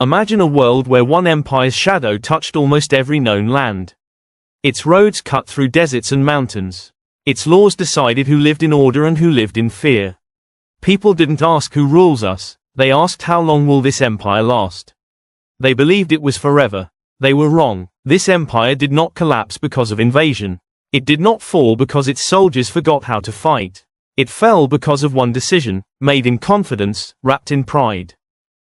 Imagine a world where one empire's shadow touched almost every known land. Its roads cut through deserts and mountains. Its laws decided who lived in order and who lived in fear. People didn't ask who rules us, they asked how long will this empire last. They believed it was forever. They were wrong. This empire did not collapse because of invasion. It did not fall because its soldiers forgot how to fight. It fell because of one decision, made in confidence, wrapped in pride.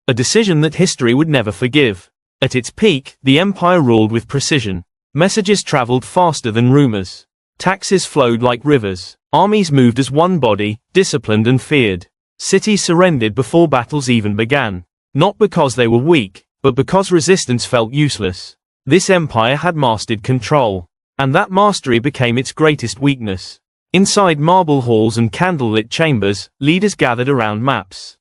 A decision that history would never forgive. At its peak, the empire ruled with precision. Messages traveled faster than rumors. Taxes flowed like rivers. Armies moved as one body, disciplined and feared. Cities surrendered before battles even began. Not because they were weak, but because resistance felt useless. This empire had mastered control. And that mastery became its greatest weakness. Inside marble halls and candlelit chambers, leaders gathered around maps.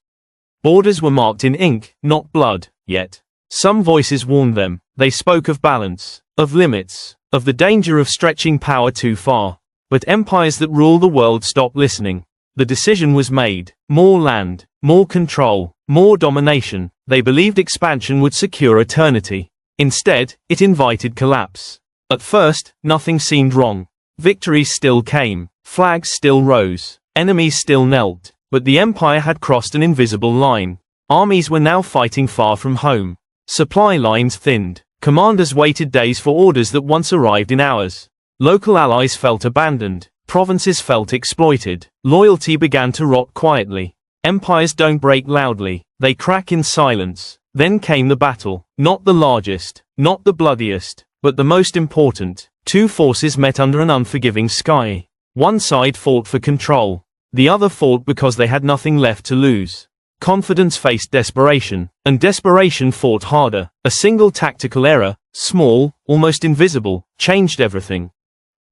Borders were marked in ink, not blood, yet. Some voices warned them. They spoke of balance, of limits, of the danger of stretching power too far. But empires that rule the world stopped listening. The decision was made. More land, more control, more domination. They believed expansion would secure eternity. Instead, it invited collapse. At first, nothing seemed wrong. Victories still came. Flags still rose. Enemies still knelt. But the empire had crossed an invisible line. Armies were now fighting far from home. Supply lines thinned. Commanders waited days for orders that once arrived in hours. Local allies felt abandoned. Provinces felt exploited. Loyalty began to rot quietly. Empires don't break loudly. They crack in silence. Then came the battle. Not the largest, not the bloodiest, but the most important. Two forces met under an unforgiving sky. One side fought for control. The other fought because they had nothing left to lose. Confidence faced desperation, and desperation fought harder. A single tactical error, small, almost invisible, changed everything.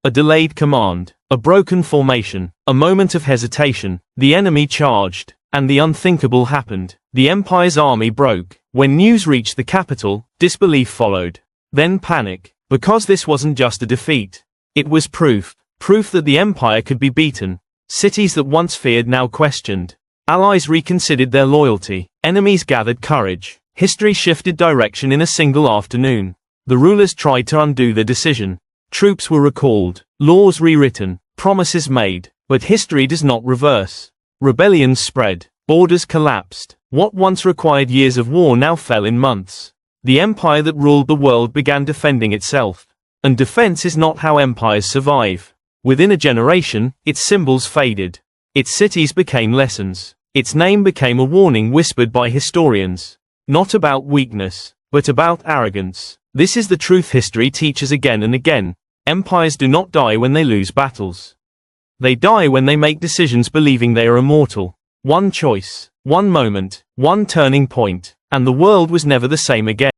A delayed command, a broken formation, a moment of hesitation. The enemy charged, and the unthinkable happened. The empire's army broke. When news reached the capital, disbelief followed. Then panic, because this wasn't just a defeat. It was proof that the empire could be beaten. Cities that once feared now questioned. Allies reconsidered their loyalty. Enemies gathered courage. History shifted direction in a single afternoon. The rulers tried to undo their decision. Troops were recalled. Laws rewritten. Promises made. But history does not reverse. Rebellions spread. Borders collapsed. What once required years of war now fell in months. The empire that ruled the world began defending itself. And defense is not how empires survive. Within a generation, its symbols faded. Its cities became lessons. Its name became a warning whispered by historians. Not about weakness, but about arrogance. This is the truth history teaches again and again. Empires do not die when they lose battles. They die when they make decisions believing they are immortal. One choice, one moment, one turning point, and the world was never the same again.